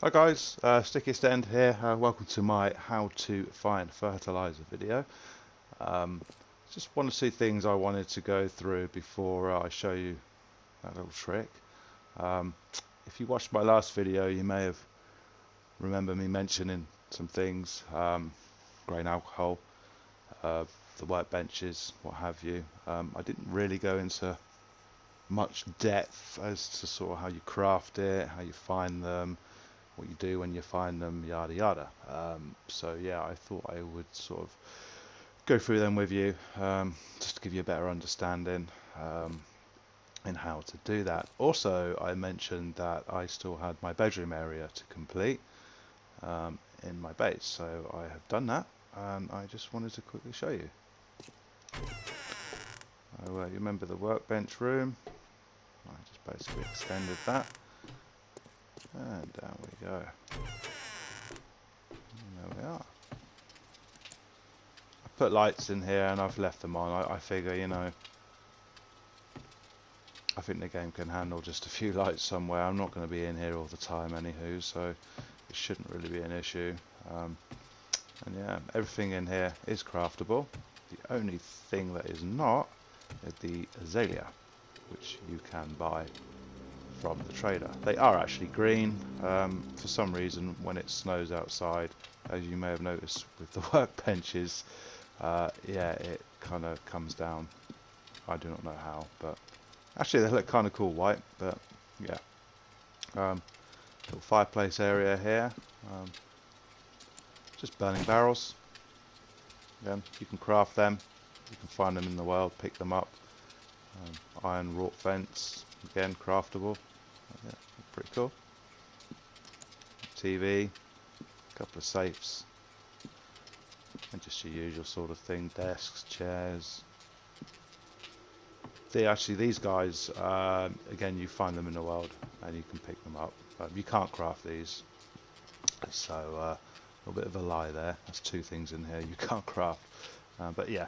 Hi guys, StickiestEnd here. Welcome to my how to find fertilizer video. Just one or two things I wanted to go through before I show you that little trick. If you watched my last video, you may have remembered me mentioning some things, grain alcohol, the workbenches, what have you. I didn't really go into much depth as to sort of how you craft it, how you find them, what you do when you find them, yada yada. So yeah, I thought I would sort of go through them with you, just to give you a better understanding in how to do that. Also, I mentioned that I still had my bedroom area to complete in my base, so I have done that, and I just wanted to quickly show you. You remember the workbench room? I just basically extended that. And down we go. And there we are. I put lights in here and I've left them on. I figure, you know, I think the game can handle just a few lights somewhere. I'm not going to be in here all the time anywho, so it shouldn't really be an issue. And yeah, everything in here is craftable. The only thing that is not is the azalea, which you can buy from the trader. They are actually green. For some reason, when it snows outside, as you may have noticed with the workbenches, yeah, it kind of comes down. I do not know how, but actually they look kind of cool white. But yeah, little fireplace area here. Just burning barrels. Again, you can craft them. You can find them in the wild, pick them up. Iron wrought fence, again craftable. Yeah, pretty cool. TV, a couple of safes, and just your usual sort of thing, desks, chairs. These guys, again, you find them in the wild and you can pick them up. You can't craft these, so a little bit of a lie there. That's two things in here you can't craft, but yeah,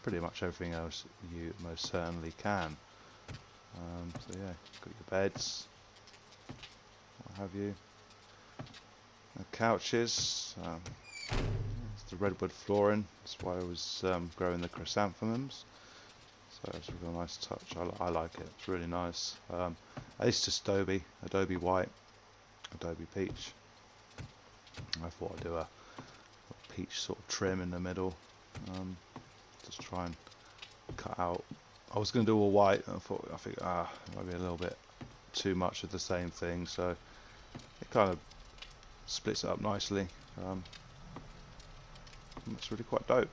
pretty much everything else you most certainly can. So yeah, got your beds, what have you. Couches, it's the redwood flooring. That's why I was growing the chrysanthemums. So it's a real nice touch. I like it. It's really nice. It's just Adobe white, Adobe peach. I thought I'd do a peach sort of trim in the middle. Just try and cut out. I was going to do all white, and I think it might be a little bit too much of the same thing. So it kind of splits it up nicely. It's really quite dope.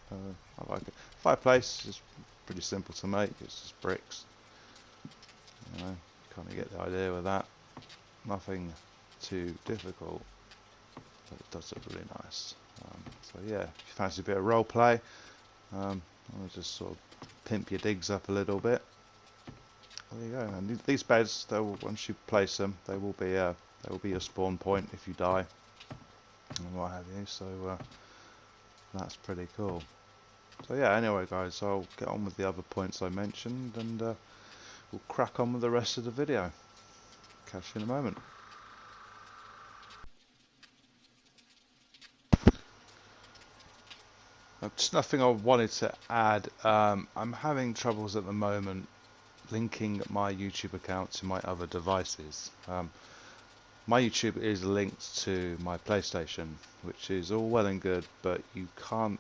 I like it. Fireplace is pretty simple to make. It's just bricks. You know, kind of get the idea with that. Nothing too difficult, but it does look really nice. So yeah, if you fancy a bit of role play, I'll just sort of pimp your digs up a little bit. There you go. And these beds, once you place them, they will be your spawn point if you die and what have you. So that's pretty cool. So yeah, anyway guys, I'll get on with the other points I mentioned, and we'll crack on with the rest of the video. Catch you in a moment. Just nothing I wanted to add. I'm having troubles at the moment linking my YouTube account to my other devices. My YouTube is linked to my PlayStation, which is all well and good, but you can't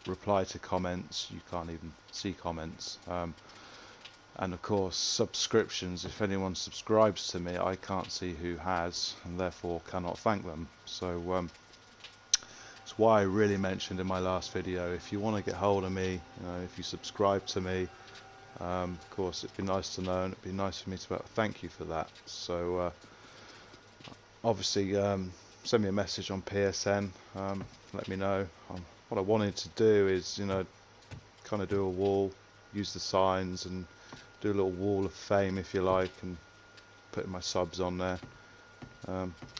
reply to comments, you can't even see comments. And of course, subscriptions, if anyone subscribes to me, I can't see who has, and therefore cannot thank them. So that's why I really mentioned in my last video, if you want to get hold of me, you know, if you subscribe to me, of course it'd be nice to know, and it'd be nice for me to thank you for that. So obviously send me a message on PSN, let me know. What I wanted to do is, you know, kind of do a wall, use the signs and do a little wall of fame if you like, and putting my subs on there.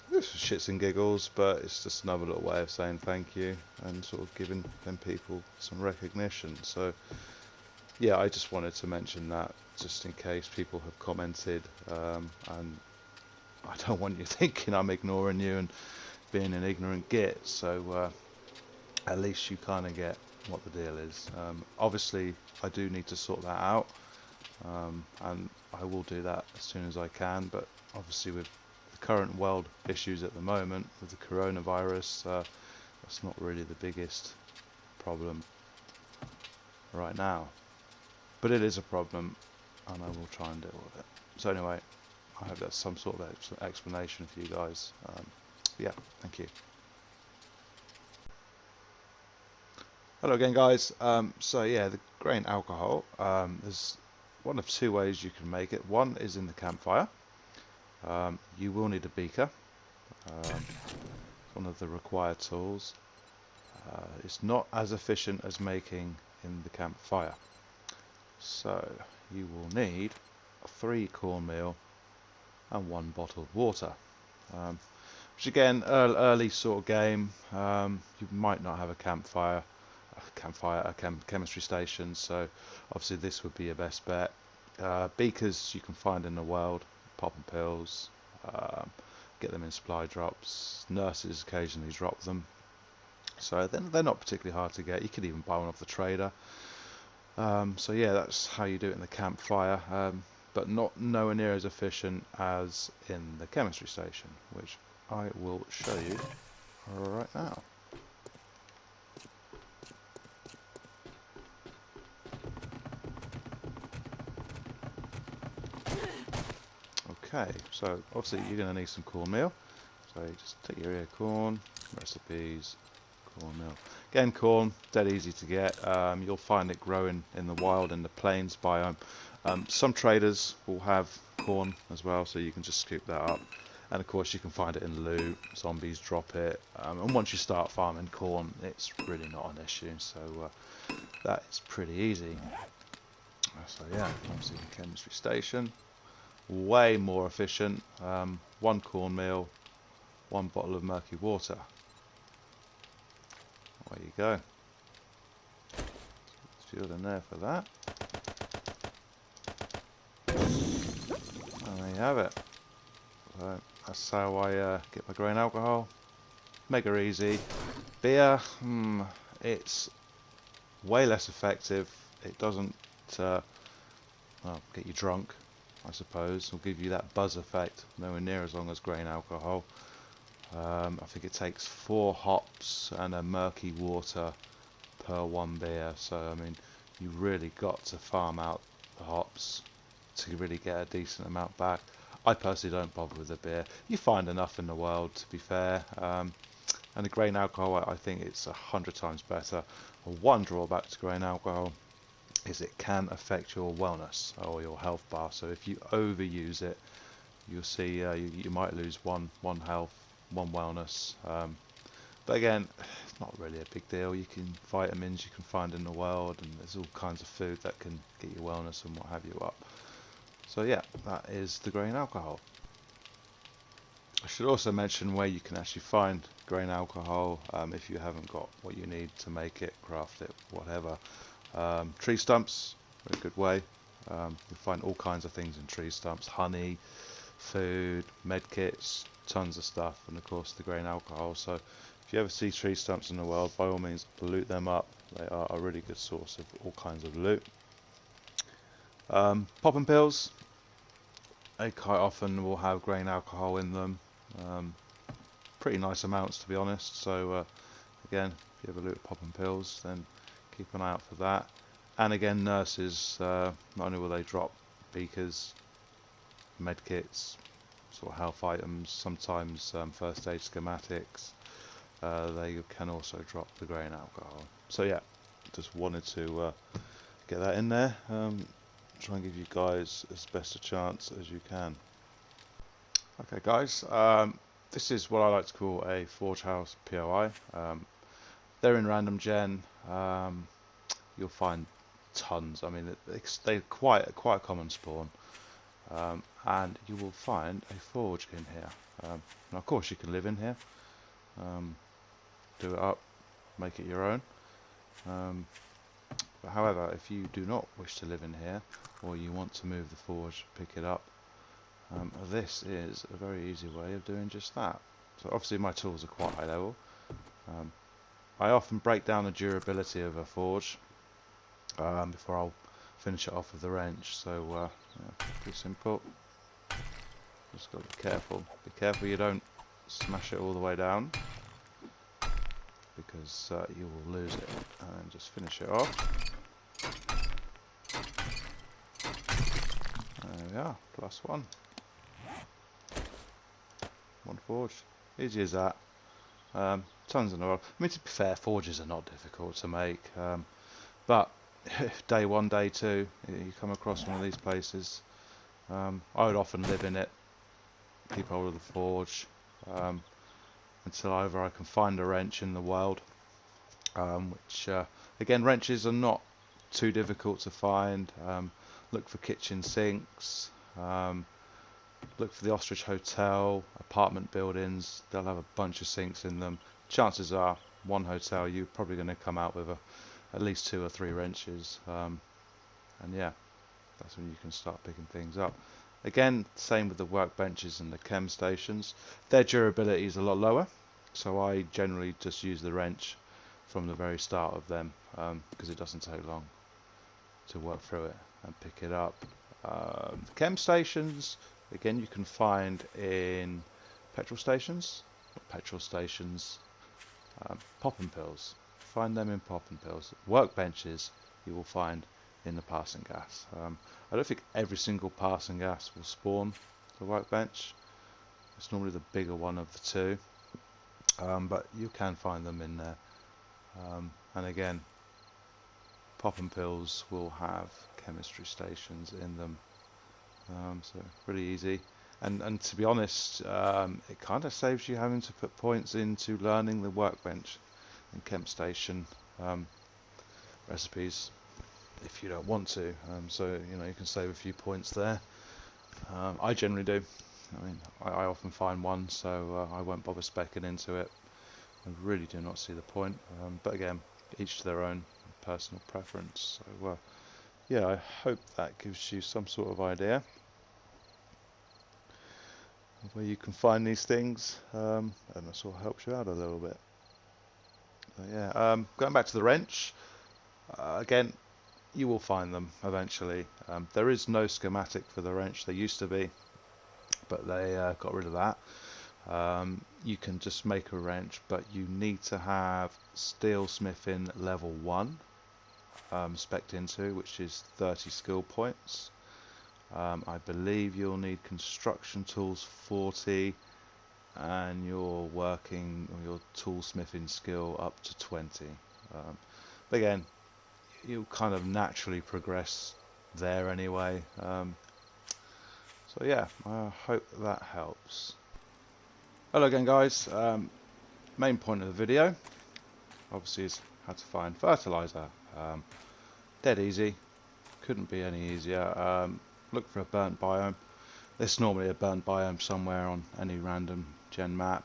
This is shits and giggles, but it's just another little way of saying thank you and sort of giving them people some recognition. So yeah, I just wanted to mention that just in case people have commented and I don't want you thinking I'm ignoring you and being an ignorant git. So at least you kind of get what the deal is. Obviously, I do need to sort that out, and I will do that as soon as I can. But obviously, with the current world issues at the moment with the coronavirus, that's not really the biggest problem right now. But it is a problem, and I will try and deal with it. So anyway, I hope that's some sort of explanation for you guys. Yeah, thank you. Hello again, guys. So yeah, the grain alcohol, there's one of two ways you can make it. One is in the campfire. You will need a beaker, one of the required tools. It's not as efficient as making in the campfire. So you will need 3 cornmeal and 1 bottled water. Which again, early sort of game. You might not have a chemistry station, so obviously this would be your best bet. Beakers you can find in the world, pop and pills, get them in supply drops. Nurses occasionally drop them, so they're not particularly hard to get. You could even buy one off the trader. So yeah, that's how you do it in the campfire, but nowhere near as efficient as in the chemistry station, which I will show you right now. Okay, so obviously you're going to need some cornmeal. So you just take your ear corn, recipes, cornmeal. Again, corn, dead easy to get. You'll find it growing in the wild in the plains biome. Some traders will have corn as well, so you can just scoop that up. And of course you can find it in loot, zombies drop it. And once you start farming corn, it's really not an issue. So that is pretty easy. So yeah, obviously the chemistry station. Way more efficient. 1 cornmeal, 1 bottle of murky water. There you go. Fuel in there for that. And there you have it. So that's how I get my grain alcohol. Mega easy. Beer, it's way less effective. It doesn't well, get you drunk, I suppose. It'll give you that buzz effect, nowhere near as long as grain alcohol. I think it takes 4 hops and a murky water per 1 beer, so I mean you really got to farm out the hops to really get a decent amount back. I personally don't bother with the beer. You find enough in the world, to be fair, and the grain alcohol, I think it's 100 times better. One drawback to grain alcohol is it can affect your wellness or your health bar, so if you overuse it, you'll see you might lose one health, 1 wellness. But again, it's not really a big deal. You can vitamins you can find in the world, and there's all kinds of food that can get your wellness and what have you up. So yeah, that is the grain alcohol. I should also mention where you can actually find grain alcohol if you haven't got what you need to make it, craft it, whatever. Tree stumps are a good way. You'll find all kinds of things in tree stumps: honey, food, med kits, tons of stuff, and of course the grain alcohol. So if you ever see tree stumps in the world, by all means loot them up. They are a really good source of all kinds of loot. Popping pills, they quite often will have grain alcohol in them. Pretty nice amounts, to be honest. So again, if you ever loot popping pills, then keep an eye out for that. And again, nurses, not only will they drop beakers, med kits, sort of health items, sometimes first aid schematics, they can also drop the grain alcohol. So yeah, just wanted to get that in there. Try and give you guys as best a chance as you can. Okay guys, this is what I like to call a Forge House POI. They're in random gen. You'll find tons. I mean, they're quite a common spawn, and you will find a forge in here. Now, of course, you can live in here. Do it up, make it your own. But however, if you do not wish to live in here, or you want to move the forge, pick it up, This is a very easy way of doing just that. So obviously my tools are quite high level. I often break down the durability of a forge before I'll finish it off with the wrench. So yeah, pretty simple. Just got to be careful. Be careful you don't smash it all the way down, because you will lose it. And just finish it off. There we are, +1. One forge. Easy as that. Tons in the world. I mean, to be fair, forges are not difficult to make. But day 1, day 2, you come across one of these places. I would often live in it, keep hold of the forge, until either I can find a wrench in the wild, which again, wrenches are not too difficult to find. Look for kitchen sinks, look for the Ostrich Hotel, apartment buildings, they'll have a bunch of sinks in them. Chances are, one hotel, you're probably going to come out with at least 2 or 3 wrenches, and yeah, that's when you can start picking things up. Again, same with the workbenches and the chem stations. Their durability is a lot lower, so I generally just use the wrench from the very start of them, because it doesn't take long to work through it and pick it up. The chem stations, again, you can find in petrol stations, pop and pills. Find them in pop and pills. Workbenches you will find in the passing gas. I don't think every single passing gas will spawn the workbench. It's normally the bigger one of the two, but you can find them in there. And again, pop and pills will have chemistry stations in them, so really easy. And to be honest, it kind of saves you having to put points into learning the workbench and chem station recipes if you don't want to. So you know, you can save a few points there. I generally do. I mean, I often find one, so I won't bother speccing into it. I really do not see the point. But again, each to their own personal preference. So yeah, I hope that gives you some sort of idea of where you can find these things, and that sort of helps you out a little bit. But yeah, going back to the wrench, again, you will find them eventually. There is no schematic for the wrench. There used to be, but they got rid of that. You can just make a wrench, but you need to have steel smithing level 1 spec'd into, which is 30 skill points. I believe you'll need construction tools 40, and your tool smithing skill up to 20. But again, you'll kind of naturally progress there anyway. So yeah, I hope that helps. Hello again, guys. Main point of the video obviously is how to find fertilizer. Dead easy, couldn't be any easier. Look for a burnt biome. There's normally a burnt biome somewhere on any random gen map.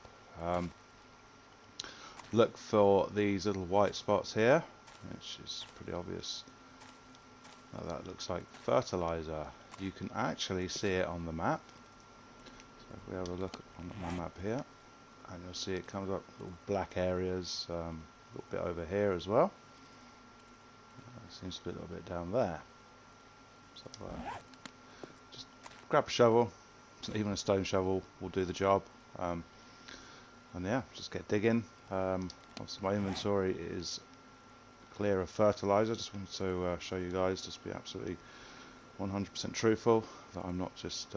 Look for these little white spots here, which is pretty obvious. Now that looks like fertilizer. You can actually see it on the map. So if we have a look on my map here, and you'll see it comes up little black areas, a little bit over here as well. Seems to be a little bit down there. So just grab a shovel, even a stone shovel will do the job. And yeah, just get digging. Obviously my inventory is clear of fertilizer. Just wanted to show you guys, just be absolutely 100% truthful, that I'm not just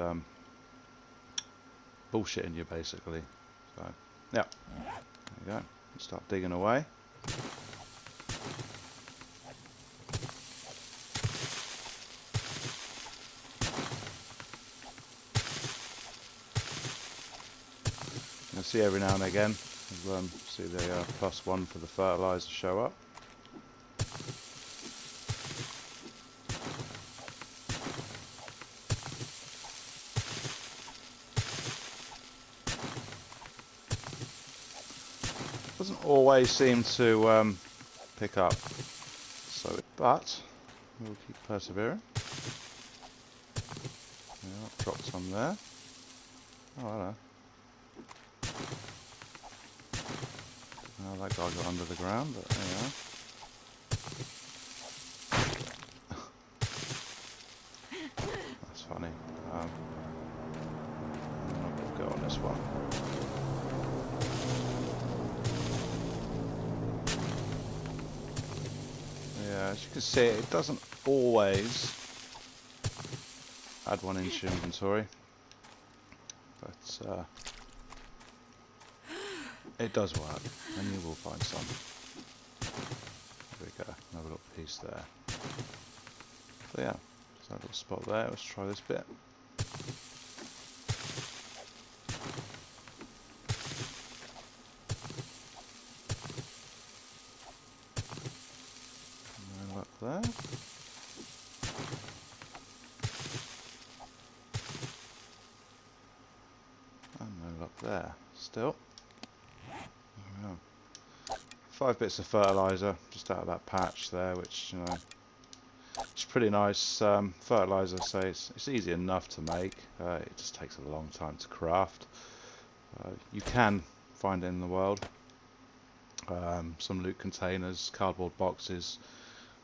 bullshitting you basically. So yeah, there you go. Let's start digging away. You'll see every now and again, see the +1 for the fertilizer show up. Doesn't always seem to pick up, so but we'll keep persevering. Yeah, I've dropped some there. Oh, hello. Oh, that guy got under the ground, but there you are. That's funny. I'm not going to go on this one. Yeah, as you can see, it doesn't always add one into your inventory, but it does work, and you will find some. There we go, another little piece there. So yeah, there's that little spot there. Let's try this bit. No luck there. And no luck there. Still. There we are. 5 bits of fertiliser just out of that patch there, which, you know, it's pretty nice. Fertiliser, say it's easy enough to make. It just takes a long time to craft. You can find it in the world. Some loot containers, cardboard boxes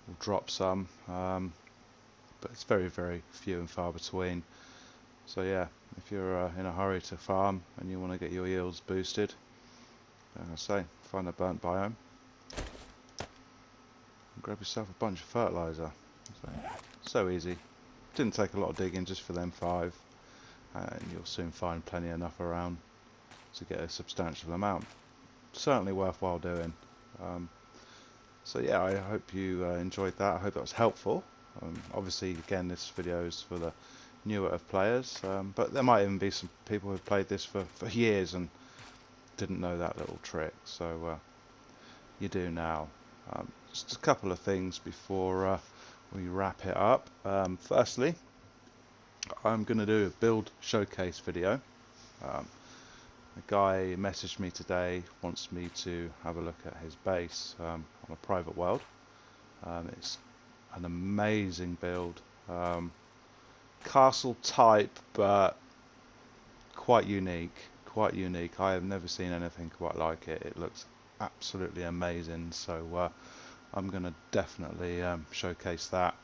will drop some, but it's very, very few and far between. So yeah, if you're in a hurry to farm and you want to get your yields boosted, I say, find a burnt biome and grab yourself a bunch of fertiliser. So easy. Didn't take a lot of digging just for them 5, and you'll soon find plenty enough around to get a substantial amount. Certainly worthwhile doing. So yeah, I hope you enjoyed that. I hope that was helpful. Obviously, again, this video is for the newer of players, but there might even be some people who've played this for years and didn't know that little trick. So you do now. Just a couple of things before we wrap it up. Firstly, I'm going to do a build showcase video. A guy messaged me today, wants me to have a look at his base on a private world. It's an amazing build, castle type, but quite unique. I have never seen anything quite like it. It looks absolutely amazing. So I'm going to definitely showcase that,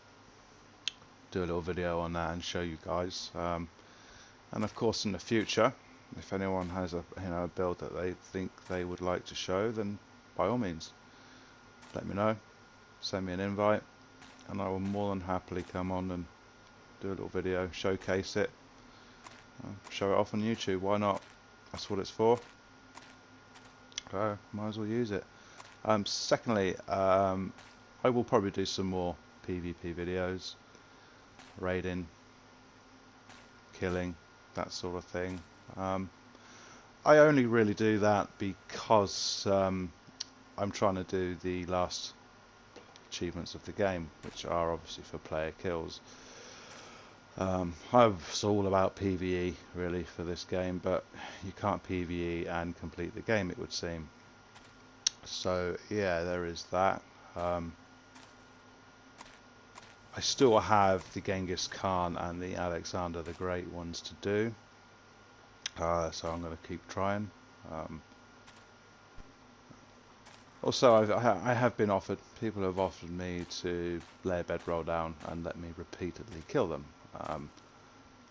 do a little video on that, and show you guys. And of course, in the future, if anyone has a a build that they think they would like to show, then by all means, let me know. Send me an invite, and I will more than happily come on and do a little video, showcase it, show it off on YouTube. Why not? That's what it's for. Might as well use it. Secondly, I will probably do some more PvP videos, raiding, killing, that sort of thing. I only really do that because I'm trying to do the last achievements of the game, which are obviously for player kills. It's all about PvE really for this game, but you can't PvE and complete the game, it would seem. So yeah, there is that. I still have the Genghis Khan and the Alexander the Great ones to do, so I'm going to keep trying. Also, I have been offered, people have offered me to lay a bedroll down and let me repeatedly kill them.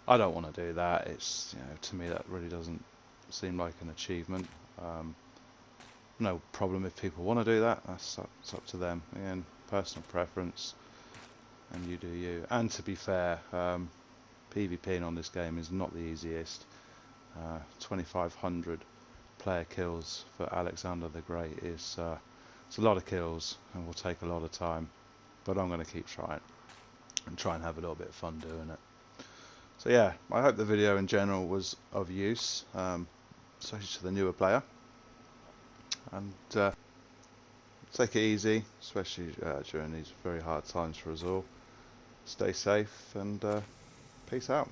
I don't want to do that. It's, to me that really doesn't seem like an achievement. No problem if people want to do that. It's up to them. Again, personal preference, and you do you. And to be fair, PvPing on this game is not the easiest. 2,500 player kills for Alexander the Great is it's a lot of kills and will take a lot of time. But I'm going to keep trying and try and have a little bit of fun doing it. So yeah, I hope the video in general was of use, especially to the newer player. And take it easy, especially during these very hard times for us all. Stay safe and peace out.